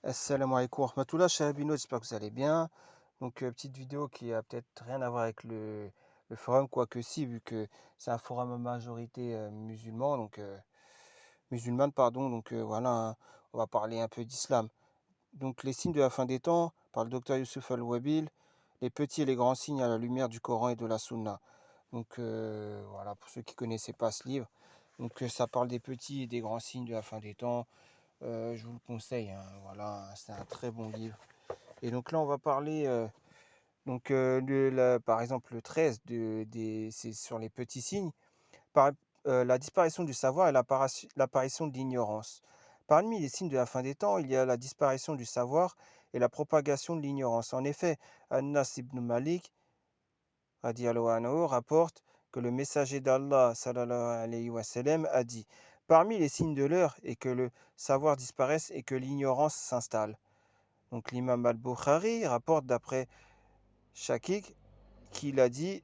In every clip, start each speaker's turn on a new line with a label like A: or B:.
A: Assalamu alaikum wa rahmatullah, cher Abino, j'espère que vous allez bien. Donc, petite vidéo qui a peut-être rien à voir avec le forum, quoique si, vu que c'est un forum à majorité musulman, musulmane, pardon. Donc, voilà, hein, on va parler un peu d'islam. Donc, les signes de la fin des temps, par le docteur Youssef Al-Wabil, les petits et les grands signes à la lumière du Coran et de la Sunna. Donc, voilà, pour ceux qui ne connaissaient pas ce livre. Donc, ça parle des petits et des grands signes de la fin des temps. Je vous le conseille, hein, voilà, c'est un très bon livre. Et donc là, on va parler, par exemple, le 13, c'est sur les petits signes, par, la disparition du savoir et l'apparition de l'ignorance. Parmi les signes de la fin des temps, il y a la disparition du savoir et la propagation de l'ignorance. En effet, Anas ibn Malik radiallahu anhu, rapporte que le messager d'Allah sallallahu alayhi wa sallam, a dit: Parmi les signes de l'heure est que le savoir disparaisse et que l'ignorance s'installe. Donc l'imam al-Bukhari rapporte d'après Shakik qu'il a dit: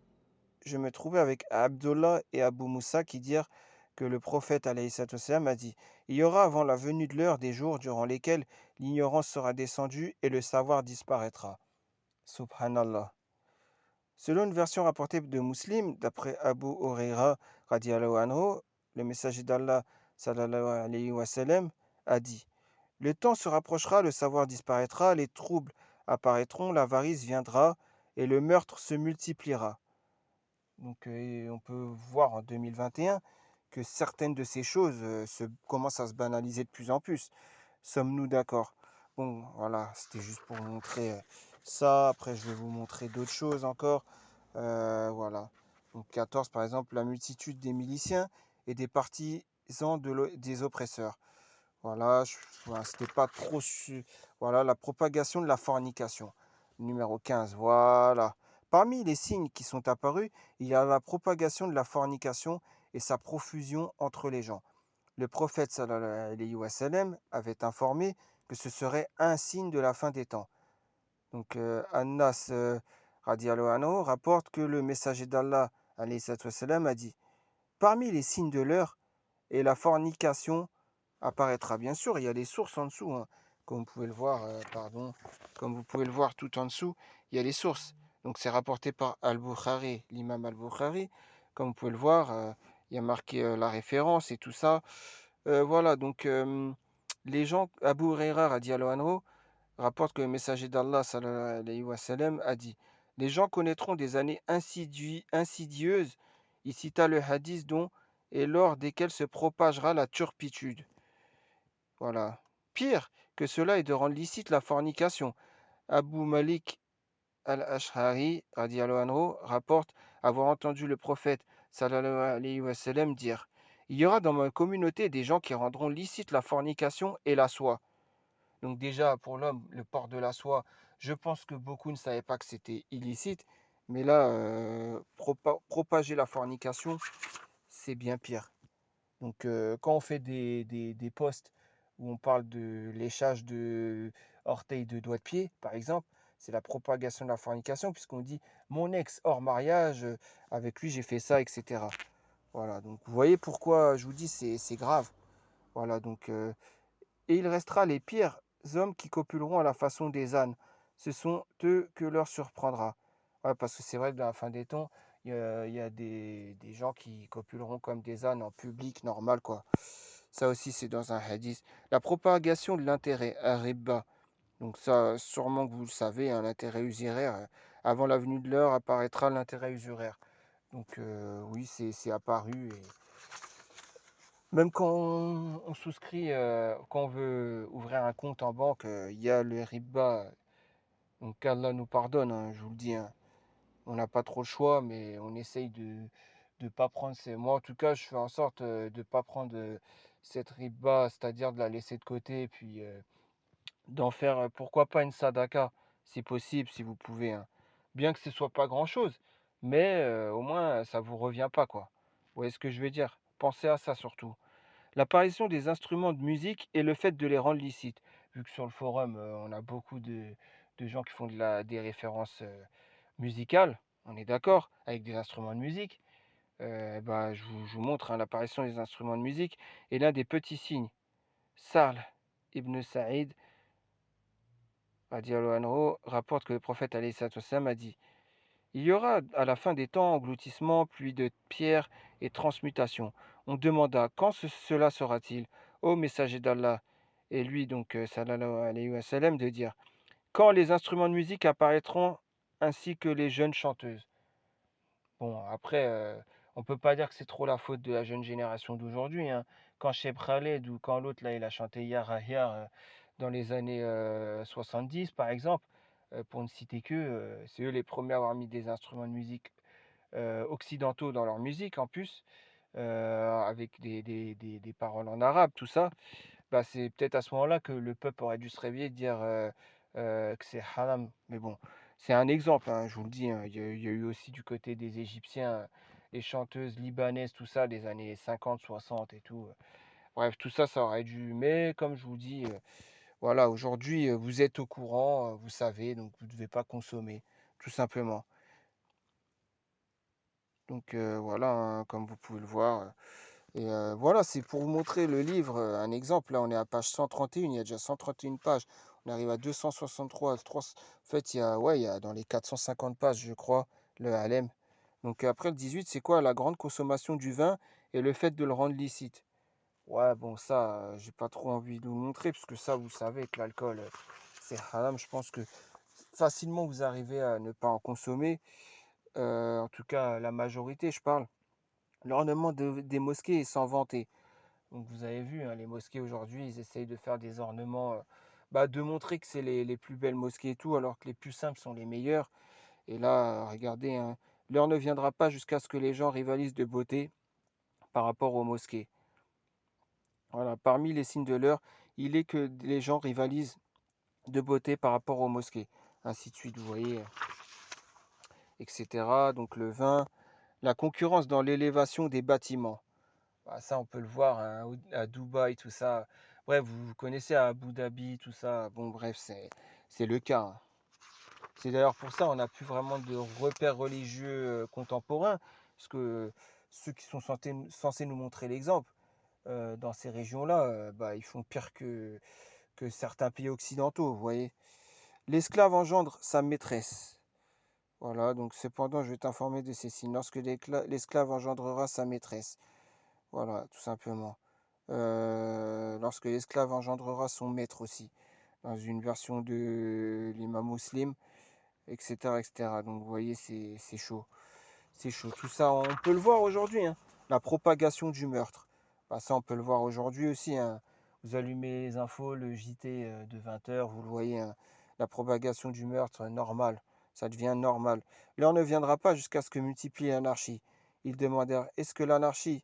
A: Je me trouvais avec Abdullah et Abu Moussa qui dirent que le prophète alayhi salatu wassalam, a dit: Il y aura avant la venue de l'heure des jours durant lesquels l'ignorance sera descendue et le savoir disparaîtra. Subhanallah. Selon une version rapportée de Muslim, d'après Abu Huraira radiallahu anhu, le messager d'Allah sallallahu alayhi wa sallam, a dit: Le temps se rapprochera, le savoir disparaîtra, les troubles apparaîtront, l'avarice viendra et le meurtre se multipliera. Donc, on peut voir en 2021 que certaines de ces choses commencent à se banaliser de plus en plus. Sommes-nous d'accord? Bon, voilà, c'était juste pour vous montrer ça. Après, je vais vous montrer d'autres choses encore. Voilà. Donc, 14, par exemple, la multitude des miliciens et des partisans des oppresseurs. Voilà, voilà, c'était pas trop. Voilà, la propagation de la fornication. Numéro 15, voilà. Parmi les signes qui sont apparus, il y a la propagation de la fornication et sa profusion entre les gens. Le prophète sallallahu alayhi wa sallam avait informé que ce serait un signe de la fin des temps. Donc, Anas radiallahu anhu rapporte que le messager d'Allah alayhi salatu wa sallam, a dit: Parmi les signes de l'heure et la fornication apparaîtra. Bien sûr, il y a les sources en dessous, hein. Comme vous pouvez le voir, comme vous pouvez le voir tout en dessous, il y a les sources. Donc c'est rapporté par Al-Bukhari, l'imam Al-Bukhari. Comme vous pouvez le voir, il y a marqué la référence et tout ça. Voilà, donc les gens, Abu Huraira radiallahu anhu rapporte que le messager d'Allah sallallahu alayhi wa sallam, a dit: Les gens connaîtront des années insidieuses. Il cita le hadith dont et lors desquels se propagera la turpitude. Voilà. Pire que cela est de rendre licite la fornication. Abu Malik al-Ash'ari radiallahu anhu rapporte avoir entendu le prophète sallallahu alayhi wa sallam dire: Il y aura dans ma communauté des gens qui rendront licite la fornication et la soie. Donc déjà, pour l'homme, le port de la soie, je pense que beaucoup ne savaient pas que c'était illicite. Mais là, propager la fornication, c'est bien pire. Donc, quand on fait des posts où on parle de léchage de orteils de doigts de pied, par exemple, c'est la propagation de la fornication, puisqu'on dit mon ex hors mariage, avec lui j'ai fait ça, etc. Voilà, donc vous voyez pourquoi je vous dis c'est grave. Voilà, donc, et il restera les pires hommes qui copuleront à la façon des ânes. Ce sont eux que leur surprendra. Ouais, parce que c'est vrai que dans la fin des temps, il y a des gens qui copuleront comme des ânes en public, normal, quoi. Ça aussi, c'est dans un hadith. La propagation de l'intérêt, riba. Donc ça, sûrement que vous le savez, hein, l'intérêt usuraire. Avant la venue de l'heure apparaîtra l'intérêt usuraire. Donc oui, c'est apparu. Et même quand on souscrit, quand on veut ouvrir un compte en banque, il y a le riba. Donc qu'Allah nous pardonne, hein, je vous le dis, hein. On n'a pas trop le choix, mais on essaye de ne pas prendre moi, en tout cas, je fais en sorte de ne pas prendre cette riba, c'est-à-dire de la laisser de côté, et puis d'en faire, pourquoi pas une sadaka, si possible, si vous pouvez, hein. Bien que ce soit pas grand-chose, mais au moins, ça vous revient pas, quoi. Vous voyez ce que je veux dire? Pensez à ça surtout. L'apparition des instruments de musique et le fait de les rendre licites. Vu que sur le forum, on a beaucoup de gens qui font des références musicales, on est d'accord, avec des instruments de musique. Bah, je vous montre, hein, l'apparition des instruments de musique et l'un des petits signes. Sahl ibn Saïd radiallahu anhu, rapporte que le prophète alayhi salatu wassalam a dit: il y aura à la fin des temps engloutissement, pluie de pierres et transmutation. On demanda: quand cela sera-t-il, ô messager d'Allah? Et lui, donc, sallallahu alayhi wa sallam, de dire: quand les instruments de musique apparaîtront ainsi que les jeunes chanteuses. Bon, après, on peut pas dire que c'est trop la faute de la jeune génération d'aujourd'hui, hein. Quand Cheb Khaled ou quand l'autre là, il a chanté Yar Yar dans les années 70 par exemple, pour ne citer que, c'est eux les premiers à avoir mis des instruments de musique occidentaux dans leur musique en plus, avec des paroles en arabe, tout ça. Bah, c'est peut-être à ce moment-là que le peuple aurait dû se réveiller et dire que c'est haram. Mais bon, c'est un exemple, hein, je vous le dis, hein. Il y a eu aussi du côté des Égyptiens, les chanteuses libanaises, tout ça, des années 50, 60 et tout. Bref, tout ça, ça aurait dû. Mais comme je vous dis, voilà, aujourd'hui, vous êtes au courant, vous savez, donc vous ne devez pas consommer, tout simplement. Donc voilà, hein, comme vous pouvez le voir. Et voilà, c'est pour vous montrer le livre, un exemple. Là, on est à page 131, il y a déjà 131 pages. On arrive à 263. En fait, ouais, il y a dans les 450 pages, je crois, le Halem. Donc après, le 18, c'est quoi? La grande consommation du vin et le fait de le rendre licite. Ouais, bon, ça, j'ai pas trop envie de vous montrer, parce que ça, vous savez que l'alcool, c'est haram. Je pense que facilement, vous arrivez à ne pas en consommer. En tout cas, la majorité, je parle. L'ornement des mosquées est sans vanter. Donc vous avez vu, hein, les mosquées aujourd'hui, ils essayent de faire des ornements, bah, de montrer que c'est les plus belles mosquées et tout, alors que les plus simples sont les meilleures. Et là, regardez, hein, l'heure ne viendra pas jusqu'à ce que les gens rivalisent de beauté par rapport aux mosquées. Voilà, parmi les signes de l'heure, il est que les gens rivalisent de beauté par rapport aux mosquées. Ainsi de suite, vous voyez, etc. Donc le vin, la concurrence dans l'élévation des bâtiments. Bah, ça, on peut le voir, hein, à Dubaï, tout ça. Bref, vous connaissez à Abu Dhabi, tout ça. Bon, bref, c'est le cas, hein. C'est d'ailleurs pour ça qu'on n'a plus vraiment de repères religieux contemporains, parce que ceux qui sont censés nous montrer l'exemple dans ces régions-là, bah, ils font pire que certains pays occidentaux, vous voyez. L'esclave engendre sa maîtresse. Voilà, donc cependant, je vais t'informer de ces signes. Lorsque l'esclave engendrera sa maîtresse. Voilà, tout simplement. Lorsque l'esclave engendrera son maître aussi, dans une version de l'imam muslim, etc., etc. Donc vous voyez, c'est chaud. C'est chaud. Tout ça, on peut le voir aujourd'hui, hein. La propagation du meurtre. Bah, ça, on peut le voir aujourd'hui aussi, hein. Vous allumez les infos, le JT de 20 h, vous le voyez, hein. La propagation du meurtre, normal. Ça devient normal. L'heure ne viendra pas jusqu'à ce que multiplie l'anarchie. Ils demandèrent: est-ce que l'anarchie,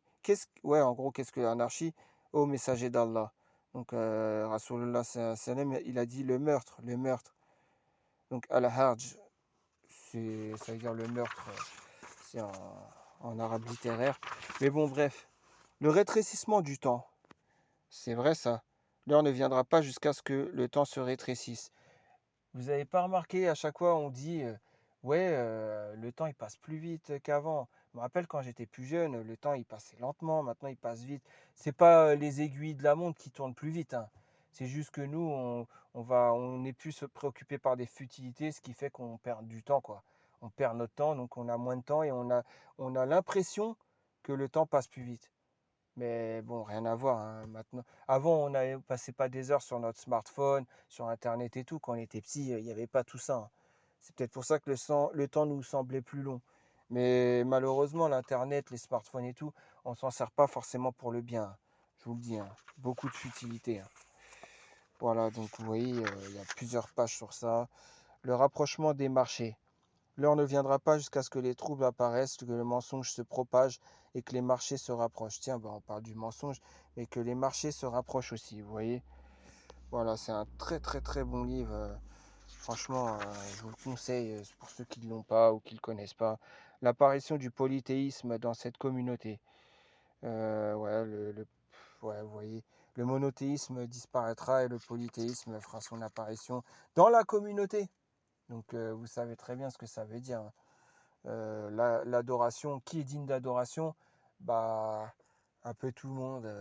A: ouais, en gros, qu'est-ce que l'anarchie? Ô messager d'Allah. Donc, Rasulullah sallam, il a dit le meurtre, le meurtre. Donc, al-Harj, ça veut dire le meurtre, c'est en arabe littéraire. Mais bon, bref. Le rétrécissement du temps, c'est vrai ça. L'heure ne viendra pas jusqu'à ce que le temps se rétrécisse. Vous n'avez pas remarqué, à chaque fois on dit ouais, le temps il passe plus vite qu'avant. Je me rappelle quand j'étais plus jeune, le temps il passait lentement, maintenant il passe vite. C'est pas les aiguilles de la montre qui tournent plus vite, hein. C'est juste que nous, on est plus se préoccupé par des futilités, ce qui fait qu'on perd du temps, quoi. On perd notre temps, donc on a moins de temps et on a l'impression que le temps passe plus vite. Mais bon, rien à voir, hein, maintenant. Avant, on ne passait pas des heures sur notre smartphone, sur Internet et tout. Quand on était petit, il n'y avait pas tout ça, hein. C'est peut-être pour ça que le temps nous semblait plus long. Mais malheureusement, l'Internet, les smartphones et tout, on s'en sert pas forcément pour le bien, hein. Je vous le dis, hein. Beaucoup de futilité, hein. Voilà, donc vous voyez, il y a plusieurs pages sur ça. Le rapprochement des marchés. L'heure ne viendra pas jusqu'à ce que les troubles apparaissent, que le mensonge se propage et que les marchés se rapprochent. Tiens, bah, on parle du mensonge, mais que les marchés se rapprochent aussi, vous voyez. Voilà, c'est un très très très bon livre. Franchement, je vous le conseille pour ceux qui ne l'ont pas ou qui ne le connaissent pas. L'apparition du polythéisme dans cette communauté. Ouais, ouais, vous voyez, le monothéisme disparaîtra et le polythéisme fera son apparition dans la communauté. Donc vous savez très bien ce que ça veut dire, hein. L'adoration, qui est digne d'adoration? Bah, un peu tout le monde.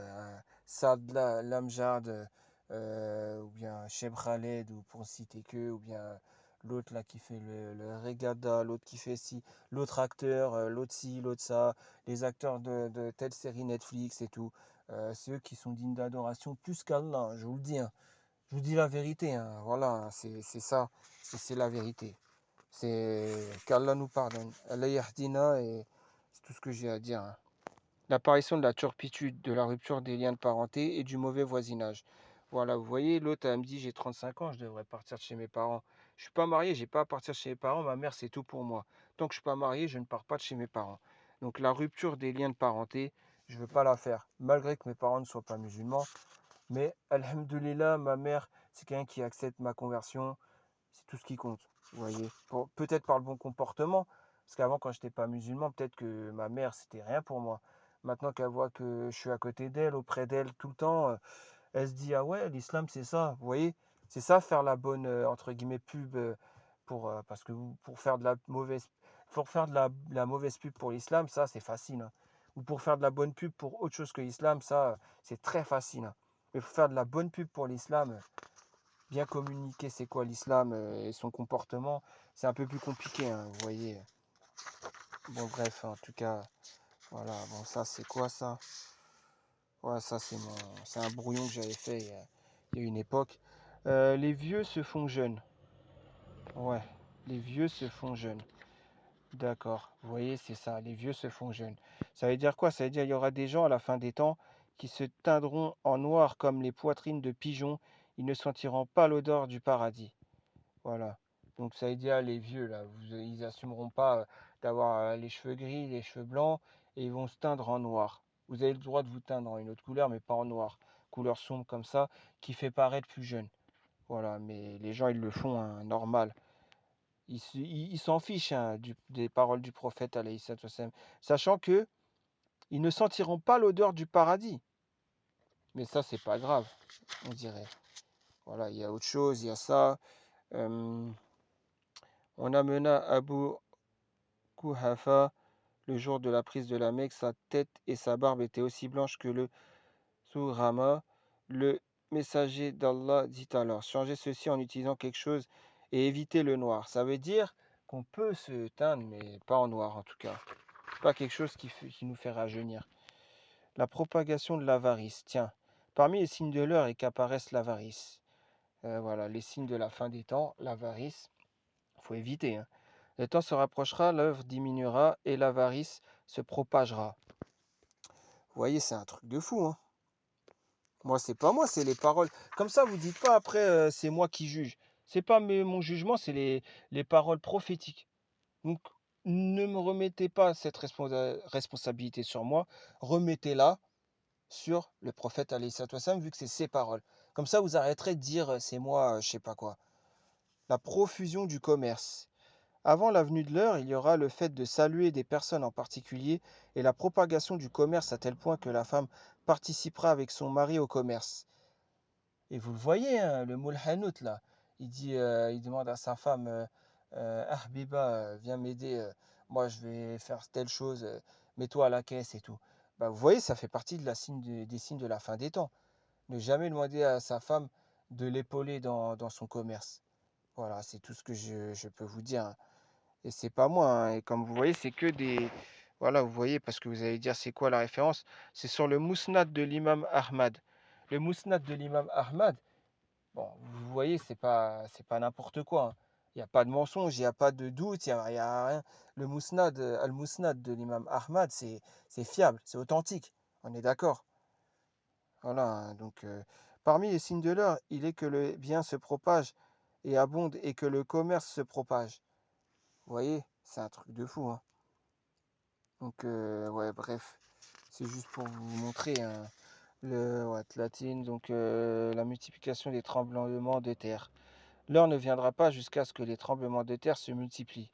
A: Saad Lamjad, ou bien Cheb Khaled, ou pour ne citer que, ou bien l'autre là qui fait le Regatta, l'autre qui fait ci, l'autre acteur, l'autre ci, l'autre ça, les acteurs de telle série Netflix et tout. C'est eux qui sont dignes d'adoration plus qu'Allah, hein, je vous le dis, hein. Je vous dis la vérité, hein, voilà, hein, c'est ça, c'est la vérité. C'est qu'Allah nous pardonne. Allah yahdina, et c'est tout ce que j'ai à dire, hein. L'apparition de la turpitude, de la rupture des liens de parenté et du mauvais voisinage. Voilà, vous voyez, l'autre, elle me dit, j'ai 35 ans, je devrais partir de chez mes parents. Je suis pas marié, j'ai pas à partir de chez mes parents, ma mère, c'est tout pour moi. Tant que je suis pas marié, je ne pars pas de chez mes parents. Donc la rupture des liens de parenté, je veux pas la faire, malgré que mes parents ne soient pas musulmans. Mais, alhamdoulilah, ma mère, c'est quelqu'un qui accepte ma conversion, c'est tout ce qui compte, vous voyez. Peut-être par le bon comportement, parce qu'avant, quand je n'étais pas musulman, peut-être que ma mère, c'était rien pour moi. Maintenant qu'elle voit que je suis à côté d'elle, auprès d'elle tout le temps, elle se dit, ah ouais, l'islam, c'est ça, vous voyez. C'est ça, faire la bonne, entre guillemets, pub, parce que pour faire de la mauvaise, pour faire de la mauvaise pub pour l'islam, ça, c'est facile, hein. Ou pour faire de la bonne pub pour autre chose que l'islam, ça, c'est très facile, hein. Mais pour faire de la bonne pub pour l'islam, bien communiquer c'est quoi l'islam, et son comportement, c'est un peu plus compliqué, hein, vous voyez. Bon, bref, en tout cas, voilà. Bon, ça, c'est quoi ça? Ouais, ça, c'est un brouillon que j'avais fait il y a une époque. Les vieux se font jeunes. Ouais, les vieux se font jeunes. D'accord, vous voyez, c'est ça, les vieux se font jeunes. Ça veut dire quoi? Ça veut dire qu'il y aura des gens à la fin des temps qui se teindront en noir comme les poitrines de pigeons. Ils ne sentiront pas l'odeur du paradis. Voilà. Donc ça veut dire les vieux là, ils assumeront pas d'avoir les cheveux gris, les cheveux blancs, et ils vont se teindre en noir. Vous avez le droit de vous teindre en une autre couleur, mais pas en noir. Couleur sombre comme ça, qui fait paraître plus jeune. Voilà, mais les gens ils le font, hein, normal. Ils s'en fichent, hein, des paroles du prophète alayhi salatu wassalam, sachant que ils ne sentiront pas l'odeur du paradis. Mais ça c'est pas grave, on dirait. Voilà, il y a autre chose, il y a ça. Euh, on amena Abu Kuhafa le jour de la prise de la Mecque, sa tête et sa barbe étaient aussi blanches que le Surama. Le messager d'Allah dit alors, changez ceci en utilisant quelque chose et évitez le noir. Ça veut dire qu'on peut se teindre, mais pas en noir en tout cas. Pas quelque chose qui nous fait rajeunir. La propagation de l'avarice. Tiens, parmi les signes de l'heure est qu'apparaisse l'avarice. Voilà, les signes de la fin des temps, l'avarice, il faut éviter, hein. Le temps se rapprochera, l'œuvre diminuera et l'avarice se propagera. Vous voyez, c'est un truc de fou, hein. Moi, c'est pas moi, c'est les paroles. Comme ça, vous dites pas après, c'est moi qui juge. C'est pas mon jugement, c'est les paroles prophétiques. Donc, ne me remettez pas cette responsabilité sur moi, remettez-la sur le prophète alayhi salatu wassalam, vu que c'est ses paroles. Comme ça, vous arrêterez de dire, c'est moi, je sais pas quoi. La profusion du commerce. Avant la venue de l'heure, il y aura le fait de saluer des personnes en particulier et la propagation du commerce à tel point que la femme participera avec son mari au commerce. Et vous le voyez, hein, le Moulhanout là, il demande à sa femme, ah Biba, viens m'aider, moi je vais faire telle chose, mets-toi à la caisse et tout. Bah, vous voyez, ça fait partie de des signes de la fin des temps. Ne jamais demander à sa femme de l'épauler dans son commerce. Voilà, c'est tout ce que je peux vous dire, hein. Et c'est pas moi, hein. Et comme vous voyez, c'est que des. Voilà, vous voyez, parce que vous allez dire c'est quoi la référence? C'est sur le Mousnad de l'imam Ahmad. Le Mousnad de l'imam Ahmad, bon, vous voyez, c'est pas n'importe quoi, hein. Il n'y a pas de mensonge, il n'y a pas de doute, il y a rien. Le Mousnad, Al-Mousnad de l'imam Ahmad, c'est fiable, c'est authentique. On est d'accord. Voilà, hein. Donc, parmi les signes de l'heure, il est que le bien se propage et abonde et que le commerce se propage. Vous voyez, c'est un truc de fou, hein. Donc, ouais, bref, c'est juste pour vous montrer, hein, le ouais, Tlatine, donc la multiplication des tremblements de terre. L'heure ne viendra pas jusqu'à ce que les tremblements de terre se multiplient.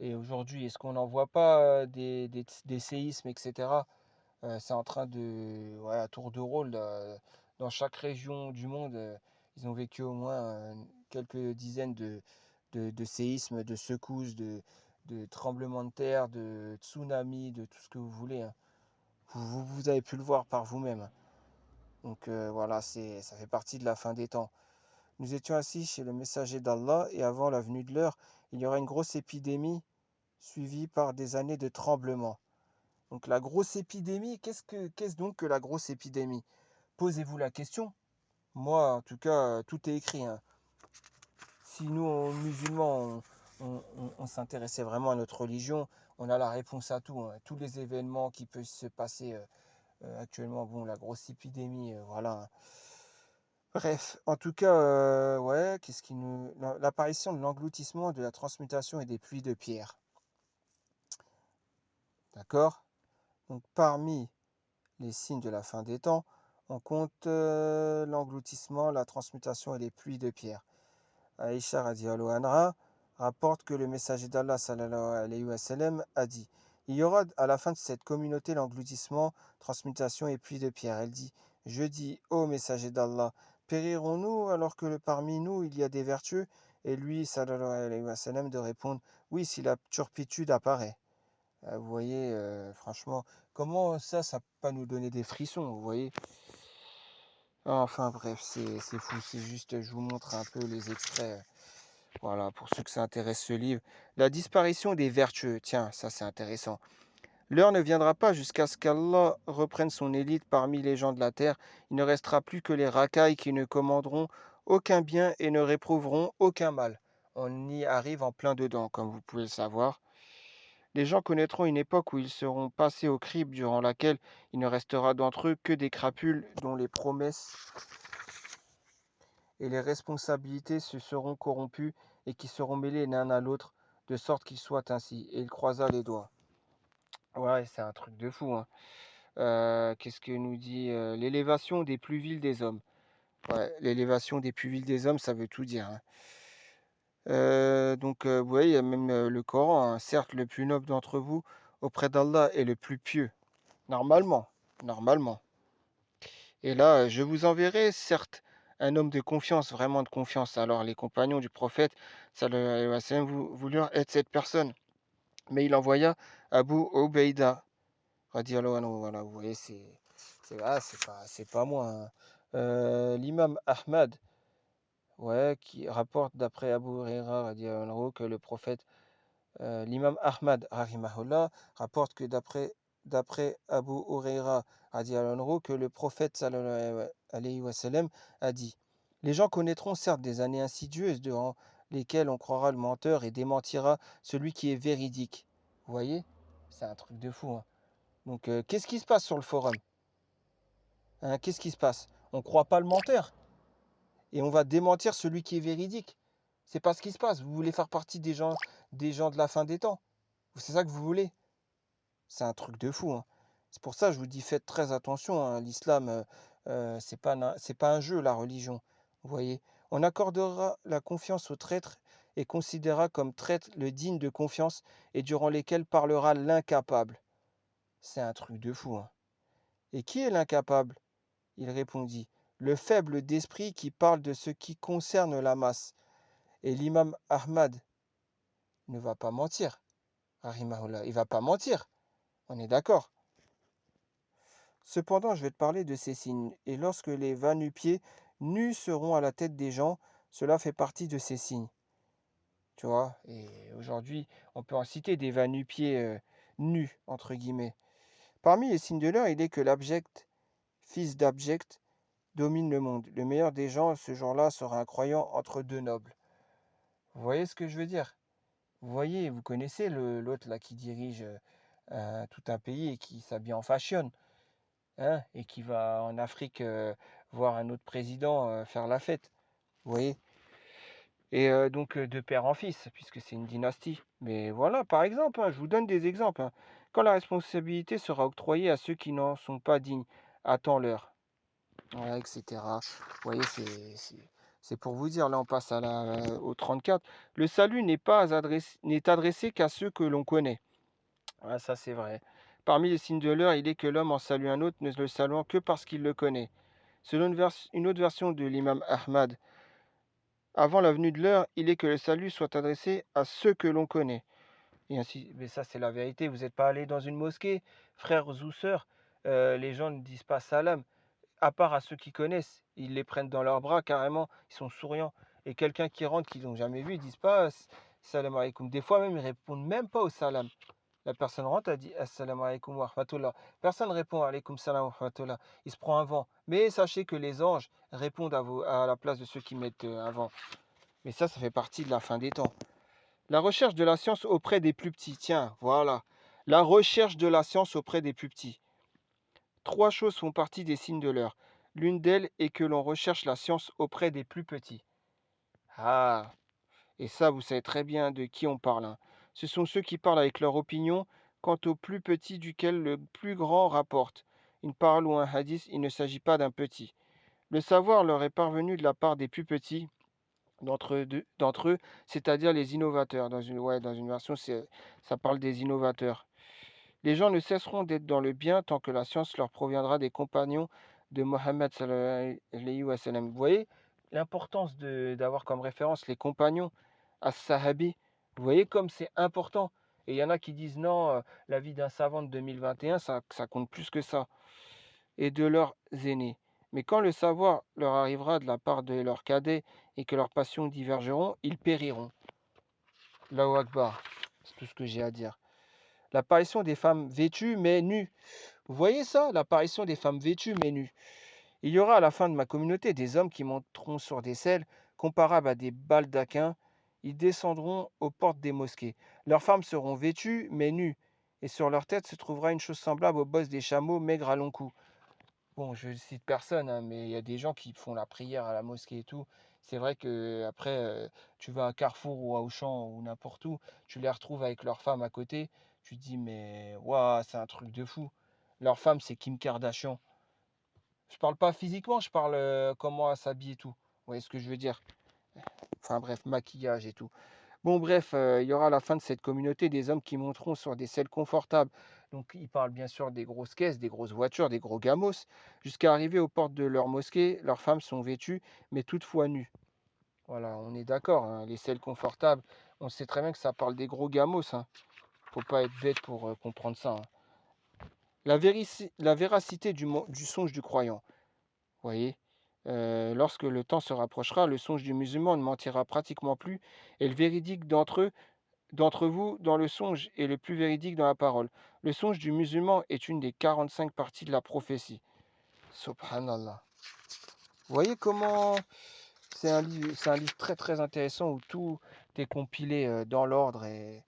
A: Et aujourd'hui, est-ce qu'on n'en voit pas des séismes, etc. C'est en train de, ouais, à tour de rôle, dans chaque région du monde, ils ont vécu au moins quelques dizaines de séismes, de secousses, de tremblements de terre, de tsunamis, de tout ce que vous voulez, hein. Vous avez pu le voir par vous-même, hein. Donc voilà, ça fait partie de la fin des temps. Nous étions assis chez le messager d'Allah et avant la venue de l'heure, il y aura une grosse épidémie suivie par des années de tremblements. Donc la grosse épidémie, qu'est-ce donc que la grosse épidémie? Posez-vous la question. Moi, en tout cas, tout est écrit, hein. Si nous, musulmans, on s'intéressait vraiment à notre religion, on a la réponse à tout, hein. Tous les événements qui peuvent se passer actuellement, bon, la grosse épidémie, voilà, hein. Bref, en tout cas, ouais, l'apparition de l'engloutissement, de la transmutation et des pluies de pierre. D'accord? Donc, parmi les signes de la fin des temps, on compte l'engloutissement, la transmutation et les pluies de pierre. Aïcha radiallahu anha rapporte que le messager d'Allah sallallahu alayhi wa sallam a dit: il y aura à la fin de cette communauté l'engloutissement, transmutation et pluie de pierre. Elle dit: je dis, ô messager d'Allah, périrons-nous alors que parmi nous il y a des vertueux? Et lui, sallallahu alayhi wa sallam, de répondre: oui, si la turpitude apparaît. Vous voyez, franchement, comment ça peut pas nous donner des frissons, vous voyez? Enfin bref, c'est fou, c'est juste, je vous montre un peu les extraits. Voilà, pour ceux que ça intéresse ce livre. La disparition des vertueux. Tiens, ça c'est intéressant. L'heure ne viendra pas jusqu'à ce qu'Allah reprenne son élite parmi les gens de la terre. Il ne restera plus que les racailles qui ne commanderont aucun bien et ne réprouveront aucun mal. On y arrive en plein dedans, comme vous pouvez le savoir. Les gens connaîtront une époque où ils seront passés au crible, durant laquelle il ne restera d'entre eux que des crapules dont les promesses et les responsabilités se seront corrompues et qui seront mêlés l'un à l'autre, de sorte qu'il soit ainsi. Et il croisa les doigts. Ouais, c'est un truc de fou, hein. Qu'est-ce que nous dit l'élévation des plus vils des hommes? Ouais, l'élévation des plus vils des hommes, ça veut tout dire, hein. Donc, vous voyez, il y a même le Coran, hein. Certes, le plus noble d'entre vous auprès d'Allah est le plus pieux. Normalement, normalement. Et là, je vous enverrai, certes, un homme de confiance, vraiment de confiance. Alors, les compagnons du prophète, sallallahu alayhi wa sallam, voulurent être cette personne. Mais il envoya Abu Ubaïda, radiallahu anhu. Voilà, vous voyez, c'est pas moi, hein. L'imam Ahmad, ouais, qui rapporte d'après Abu Huraira, radiallahu anhu, que le prophète, l'imam Ahmad, rahimahullah, rapporte que d'après Abu Huraira, radiallahu anhu, que le prophète sallallahu alayhi wa sallam a dit: les gens connaîtront certes des années insidieuses durant lesquelles on croira le menteur et démentira celui qui est véridique. Vous voyez? C'est un truc de fou, hein. Donc, qu'est-ce qui se passe sur le forum? Hein, qu'est-ce qui se passe? On ne croit pas le menteur et on va démentir celui qui est véridique. C'est pas ce qui se passe. Vous voulez faire partie des gens de la fin des temps. C'est ça que vous voulez? C'est un truc de fou, hein. C'est pour ça que je vous dis, faites très attention, hein. L'islam, c'est pas un jeu, la religion. Vous voyez? On accordera la confiance au traître et considérera comme traître le digne de confiance et durant lesquels parlera l'incapable. C'est un truc de fou, hein. Et qui est l'incapable? Il répondit: le faible d'esprit qui parle de ce qui concerne la masse. Et l'imam Ahmad ne va pas mentir. Rahimahullah, il va pas mentir. On est d'accord. Cependant, je vais te parler de ces signes. Et lorsque les va-nu-pieds nus seront à la tête des gens, cela fait partie de ces signes. Tu vois? Et aujourd'hui, on peut en citer des va-nu-pieds nus, entre guillemets. Parmi les signes de l'heure, il est que l'abject, fils d'abject, domine le monde. Le meilleur des gens, ce jour-là, sera un croyant entre deux nobles. Vous voyez ce que je veux dire? Vous voyez, vous connaissez l'autre là qui dirige tout un pays et qui s'habille en fashion, hein, et qui va en Afrique voir un autre président faire la fête. Vous voyez? Et donc de père en fils, puisque c'est une dynastie. Mais voilà, par exemple, hein, je vous donne des exemples, hein. Quand la responsabilité sera octroyée à ceux qui n'en sont pas dignes, attends-leur. Voilà, etc. Vous voyez, c'est pour vous dire, là on passe au 34. Le salut n'est adressé qu'à ceux que l'on connaît. Ouais, ça c'est vrai. Parmi les signes de l'heure, il est que l'homme en salue un autre, ne le saluant que parce qu'il le connaît. Selon une autre version de l'imam Ahmad, avant la venue de l'heure, il est que le salut soit adressé à ceux que l'on connaît. Et ainsi, mais ça c'est la vérité. Vous n'êtes pas allé dans une mosquée, frères ou sœurs, les gens ne disent pas salam. à part à ceux qui connaissent. Ils les prennent dans leurs bras carrément, ils sont souriants. Et quelqu'un qui rentre, qu'ils n'ont jamais vu, ils disent pas salam alaikum. Des fois même, ils répondent même pas au salam. La personne rentre, elle dit assalamu alaikum wa rahmatullah. Personne ne répond alaikum salam wa rahmatullah. Il se prend un vent. Mais sachez que les anges répondent à la place de ceux qui mettent un vent. Mais ça fait partie de la fin des temps. La recherche de la science auprès des plus petits. Tiens, voilà. La recherche de la science auprès des plus petits. Trois choses font partie des signes de l'heure. L'une d'elles est que l'on recherche la science auprès des plus petits. Ah, et ça, vous savez très bien de qui on parle, hein. Ce sont ceux qui parlent avec leur opinion quant au plus petit duquel le plus grand rapporte. Une parole ou un hadith, il ne s'agit pas d'un petit. Le savoir leur est parvenu de la part des plus petits d'entre eux, c'est-à-dire les innovateurs. Dans une version, ça parle des innovateurs. Les gens ne cesseront d'être dans le bien tant que la science leur proviendra des compagnons de Mohammed sallallahu alayhi wa sallam. Vous voyez l'importance d'avoir comme référence les compagnons as-sahabi. Vous voyez comme c'est important. Et il y en a qui disent non, la vie d'un savant de 2021, ça compte plus que ça. Et de leurs aînés. Mais quand le savoir leur arrivera de la part de leurs cadets et que leurs passions divergeront, ils périront. Allahu Akbar, c'est tout ce que j'ai à dire. L'apparition des femmes vêtues mais nues. Vous voyez ça? L'apparition des femmes vêtues mais nues. Il y aura à la fin de ma communauté des hommes qui monteront sur des selles comparables à des baldaquins. Ils descendront aux portes des mosquées. Leurs femmes seront vêtues mais nues. Et sur leur tête se trouvera une chose semblable aux bosses des chameaux maigres à long cou. Bon, je cite personne, hein, mais il y a des gens qui font la prière à la mosquée et tout. C'est vrai que après, tu vas à Carrefour ou à Auchan ou n'importe où, tu les retrouves avec leur femme à côté. Tu te dis, mais waouh, c'est un truc de fou. Leur femme, c'est Kim Kardashian. Je parle pas physiquement, je parle comment elle s'habille et tout. Vous voyez ce que je veux dire? Enfin bref, maquillage et tout. Bon, bref, il y aura à la fin de cette communauté des hommes qui monteront sur des selles confortables. Donc, ils parlent bien sûr des grosses caisses, des grosses voitures, des gros gamos, jusqu'à arriver aux portes de leur mosquée. Leurs femmes sont vêtues, mais toutefois nues. Voilà, on est d'accord, hein, les selles confortables, on sait très bien que ça parle des gros gamos, hein. Faut pas être bête pour comprendre ça, hein. La véracité du songe du croyant. Vous voyez, lorsque le temps se rapprochera, le songe du musulman ne mentira pratiquement plus, et le véridique d'entre vous dans le songe est le plus véridique dans la parole. Le songe du musulman est une des 45 parties de la prophétie. Subhanallah. Vous voyez comment c'est un livre très très intéressant où tout est compilé dans l'ordre et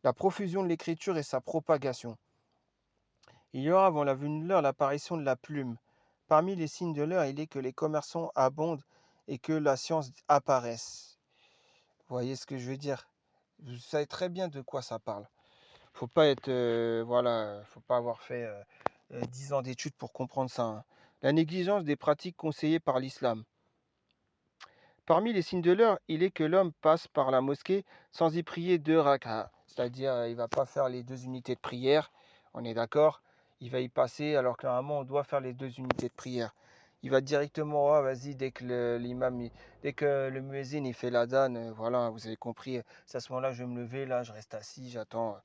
A: la profusion de l'écriture et sa propagation. Il y aura avant la venue de l'heure l'apparition de la plume. Parmi les signes de l'heure, il est que les commerçants abondent et que la science apparaisse. Vous voyez ce que je veux dire? Vous savez très bien de quoi ça parle. Faut pas être, voilà, faut pas avoir fait 10 ans d'études pour comprendre ça, hein. La négligence des pratiques conseillées par l'islam. Parmi les signes de l'heure, il est que l'homme passe par la mosquée sans y prier deux rak'ah. C'est-à-dire, il va pas faire les deux unités de prière, on est d'accord? Il va y passer alors que normalement on doit faire les deux unités de prière. Il va directement, ah, vas-y, dès que dès que le muezzin il fait l'adhan, voilà, vous avez compris, c'est à ce moment-là je vais me lever, là je reste assis, j'attends,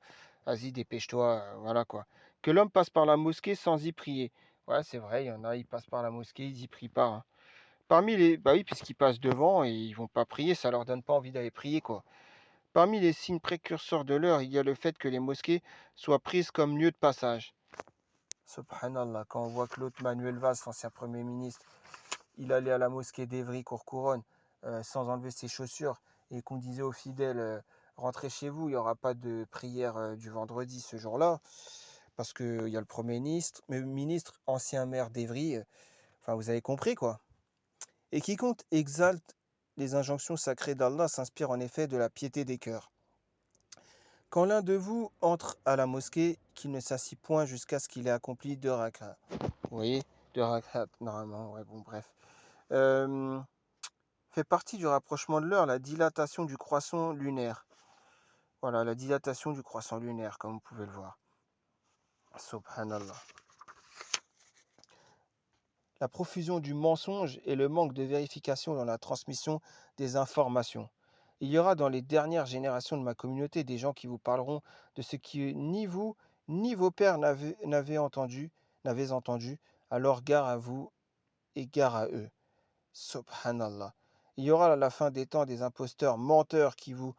A: vas-y, dépêche-toi, voilà quoi. Que l'homme passe par la mosquée sans y prier. Ouais, c'est vrai, il y en a, ils passent par la mosquée, ils y prient pas, hein. Bah oui, puisqu'ils passent devant et ils vont pas prier, ça leur donne pas envie d'aller prier, quoi. Parmi les signes précurseurs de l'heure, il y a le fait que les mosquées soient prises comme lieu de passage. Subhanallah, quand on voit que l'autre Manuel Valls, l'ancien Premier ministre, il allait à la mosquée d'Evry-Courcouronnes sans enlever ses chaussures et qu'on disait aux fidèles, rentrez chez vous, il n'y aura pas de prière du vendredi ce jour-là, parce qu'il y a le Premier ministre, ancien maire d'Evry, enfin vous avez compris quoi. Et quiconque exalte les injonctions sacrées d'Allah s'inspire en effet de la piété des cœurs. Quand l'un de vous entre à la mosquée, qu'il ne s'assit point jusqu'à ce qu'il ait accompli deux rak'ahs. Vous voyez, deux rak'ahs, normalement, ouais, bon, bref. Euh, fait partie du rapprochement de l'heure la dilatation du croissant lunaire. Voilà, la dilatation du croissant lunaire, comme vous pouvez le voir. Subhanallah. La profusion du mensonge et le manque de vérification dans la transmission des informations. Il y aura dans les dernières générations de ma communauté des gens qui vous parleront de ce que ni vous ni vos pères n'avez entendu, alors gare à vous et gare à eux. Subhanallah. Il y aura à la fin des temps des imposteurs menteurs qui vous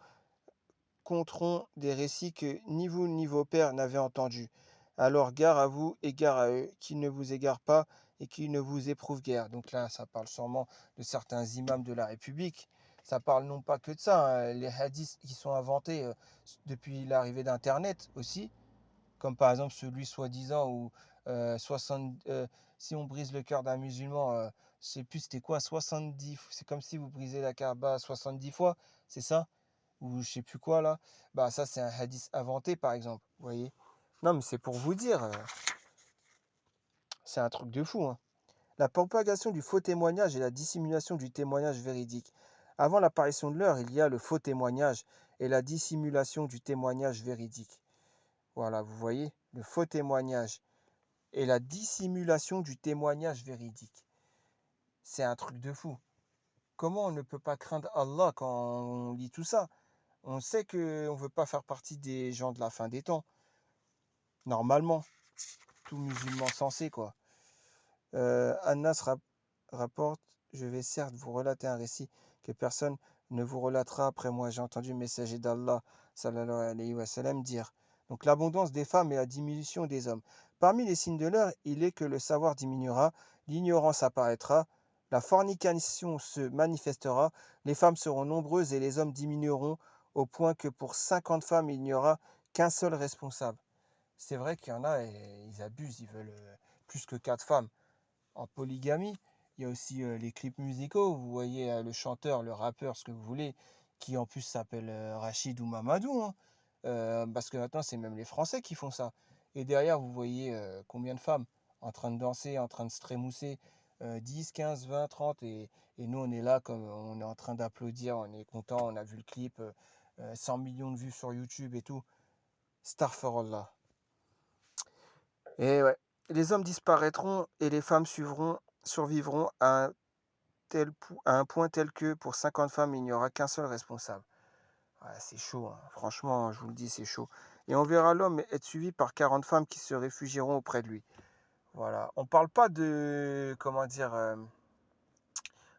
A: conteront des récits que ni vous ni vos pères n'avaient entendus. Alors gare à vous et gare à eux, qui ne vous égarent pas et qui ne vous éprouvent guère. Donc là, ça parle sûrement de certains imams de la République. Ça parle non pas que de ça, hein, les hadiths qui sont inventés depuis l'arrivée d'Internet aussi, comme par exemple celui soi-disant où 60, si on brise le cœur d'un musulman, je sais plus c'était quoi, 70, c'est comme si vous brisez la Kaaba 70 fois, c'est ça? Ou je sais plus quoi là, bah ça c'est un hadith inventé par exemple, vous voyez. Non mais c'est pour vous dire, c'est un truc de fou, hein. La propagation du faux témoignage et la dissimulation du témoignage véridique. Avant l'apparition de l'heure, il y a le faux témoignage et la dissimulation du témoignage véridique. Voilà, vous voyez, le faux témoignage et la dissimulation du témoignage véridique. C'est un truc de fou. Comment on ne peut pas craindre Allah quand on lit tout ça? On sait qu'on ne veut pas faire partie des gens de la fin des temps. Normalement, tout musulman sensé, quoi. Anas rapporte, je vais certes vous relater un récit que personne ne vous relatera après moi. J'ai entendu le messager d'Allah, sallallahu alayhi wa sallam, dire. Donc l'abondance des femmes et la diminution des hommes. Parmi les signes de l'heure, il est que le savoir diminuera, l'ignorance apparaîtra, la fornication se manifestera, les femmes seront nombreuses et les hommes diminueront au point que pour 50 femmes, il n'y aura qu'un seul responsable. C'est vrai qu'il y en a, et ils abusent, ils veulent plus que 4 femmes en polygamie. Il y a aussi les clips musicaux. Vous voyez le chanteur, le rappeur, ce que vous voulez, qui en plus s'appelle Rachid ou Mamadou, hein. Parce que maintenant, c'est même les Français qui font ça. Et derrière, vous voyez combien de femmes en train de danser, en train de se trémousser, 10, 15, 20, 30. Et nous, on est là, comme on est en train d'applaudir, on est content, on a vu le clip, 100 millions de vues sur YouTube et tout. Starfirullah. Et ouais, les hommes disparaîtront et les femmes survivront à un point tel que pour 50 femmes, il n'y aura qu'un seul responsable. Ouais, c'est chaud, hein. Franchement, je vous le dis, c'est chaud. Et on verra l'homme être suivi par 40 femmes qui se réfugieront auprès de lui. Voilà. On parle pas de, comment dire,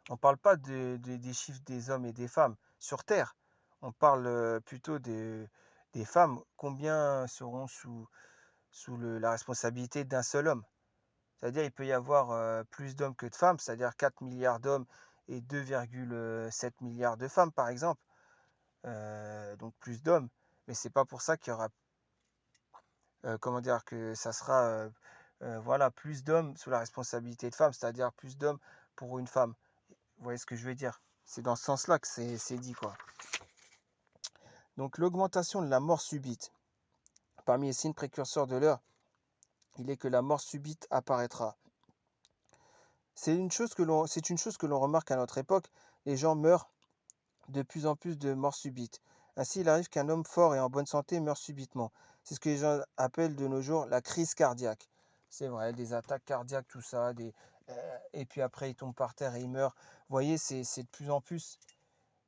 A: on parle pas des chiffres des hommes et des femmes sur Terre. On parle plutôt des femmes. Combien seront sous la responsabilité d'un seul homme? C'est-à-dire il peut y avoir plus d'hommes que de femmes, c'est-à-dire 4 milliards d'hommes et 2,7 milliards de femmes, par exemple. Donc plus d'hommes. Mais c'est pas pour ça qu'il y aura, comment dire, que ça sera, voilà, plus d'hommes sous la responsabilité de femmes, c'est-à-dire plus d'hommes pour une femme. Vous voyez ce que je veux dire? C'est dans ce sens-là que c'est dit, quoi. Donc l'augmentation de la mort subite. Parmi les signes précurseurs de l'heure, il est que la mort subite apparaîtra. C'est une chose que l'on remarque à notre époque. Les gens meurent de plus en plus de morts subites. Ainsi, il arrive qu'un homme fort et en bonne santé meure subitement. C'est ce que les gens appellent de nos jours la crise cardiaque. C'est vrai, des attaques cardiaques, tout ça, et puis après il tombe par terre et il meurt. Vous voyez, c'est de plus en plus.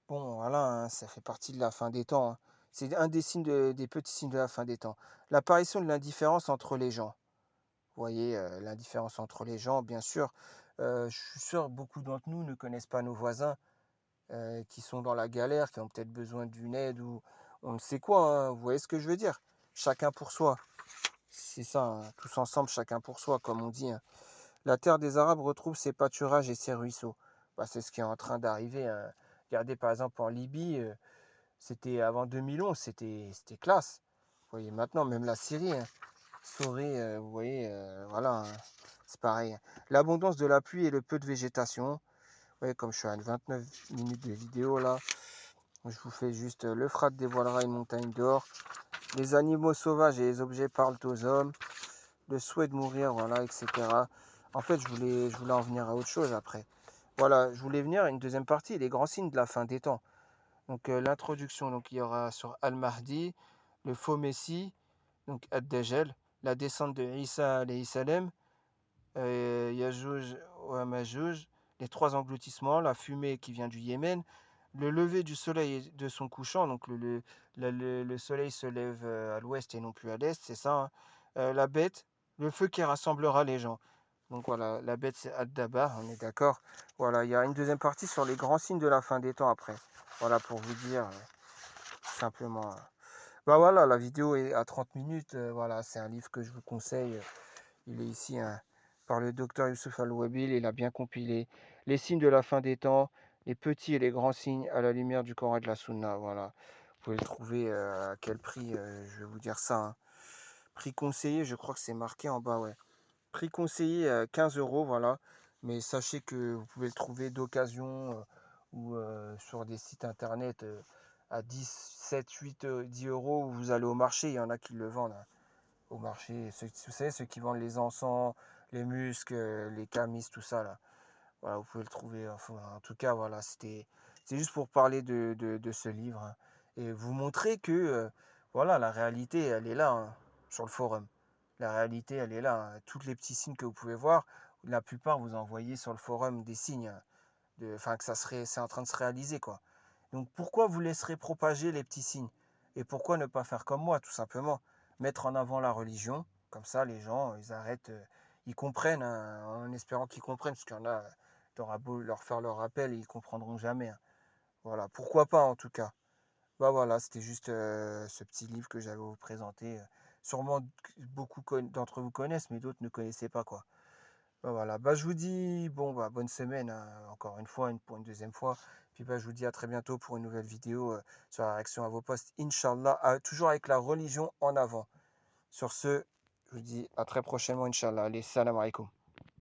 A: Bon, voilà, hein, ça fait partie de la fin des temps, hein. C'est un des signes des petits signes de la fin des temps. L'apparition de l'indifférence entre les gens. Vous voyez, l'indifférence entre les gens, bien sûr. Je suis sûr beaucoup d'entre nous ne connaissent pas nos voisins qui sont dans la galère, qui ont peut-être besoin d'une aide ou on ne sait quoi, hein. Vous voyez ce que je veux dire? Chacun pour soi. C'est ça, hein. Tous ensemble, chacun pour soi, comme on dit, hein. La terre des Arabes retrouve ses pâturages et ses ruisseaux. Bah, c'est ce qui est en train d'arriver, hein. Regardez par exemple en Libye, c'était avant 2011, c'était classe. Vous voyez maintenant, même la Syrie, hein, Soré, vous voyez, voilà, hein, c'est pareil, hein. L'abondance de la pluie et le peu de végétation. Ouais, comme je suis à 29 minutes de vidéo là, je vous fais juste l'Euphrate dévoilera une montagne d'or. Les animaux sauvages et les objets parlent aux hommes. Le souhait de mourir, voilà, etc. En fait, je voulais en venir à autre chose après. Voilà, je voulais venir à une deuxième partie, les grands signes de la fin des temps. Donc l'introduction, donc il y aura sur Al-Mahdi, le faux Messie, donc Ad-Dajjal, la descente de Isa alayhi salam, Yajouj ou Majouj, les trois engloutissements, la fumée qui vient du Yémen, le lever du soleil et de son couchant, donc le soleil se lève à l'ouest et non plus à l'est, c'est ça, hein. La bête, le feu qui rassemblera les gens. Donc voilà, la bête c'est Ad-Dabar, on est d'accord. Voilà, il y a une deuxième partie sur les grands signes de la fin des temps après. Voilà pour vous dire tout simplement. Bah voilà, la vidéo est à 30 minutes. Voilà, c'est un livre que je vous conseille. Il est ici hein, par le docteur Youssouf Al-Wabil. Il a bien compilé les signes de la fin des temps, les petits et les grands signes à la lumière du Coran et de la Sunna. Voilà, vous pouvez le trouver à quel prix je vais vous dire ça, hein. Prix conseillé, je crois que c'est marqué en bas, ouais. Prix conseillé 15 euros, voilà. Mais sachez que vous pouvez le trouver d'occasion ou sur des sites internet à 10, 7, 8, 10 euros où vous allez au marché. Il y en a qui le vendent hein, au marché. Vous savez, ceux qui vendent les encens, les muscs, les camis, tout ça là. Voilà, vous pouvez le trouver. Enfin, en tout cas, voilà, c'est juste pour parler de ce livre hein, et vous montrer que voilà, la réalité, elle est là hein, sur le forum. La réalité, elle est là, hein. Tous les petits signes que vous pouvez voir, la plupart vous envoyez sur le forum des signes, hein, enfin que c'est en train de se réaliser quoi. Donc pourquoi vous laisserez propager les petits signes? Et pourquoi ne pas faire comme moi, tout simplement? Mettre en avant la religion, comme ça les gens, ils arrêtent, ils comprennent, hein, en espérant qu'ils comprennent, parce qu'il y en a, t'auras beau leur faire leur rappel, ils comprendront jamais, hein. Voilà, pourquoi pas en tout cas. Bah voilà, c'était juste ce petit livre que j'avais à vous présenter. Sûrement beaucoup d'entre vous connaissent, mais d'autres ne connaissaient pas quoi. Bah voilà, bah je vous dis bon bah bonne semaine hein, encore une fois, pour une deuxième fois. Puis bah je vous dis à très bientôt pour une nouvelle vidéo sur la réaction à vos posts, Inch'Allah, toujours avec la religion en avant. Sur ce, je vous dis à très prochainement, Inch'Allah. Allez, salam alaikum.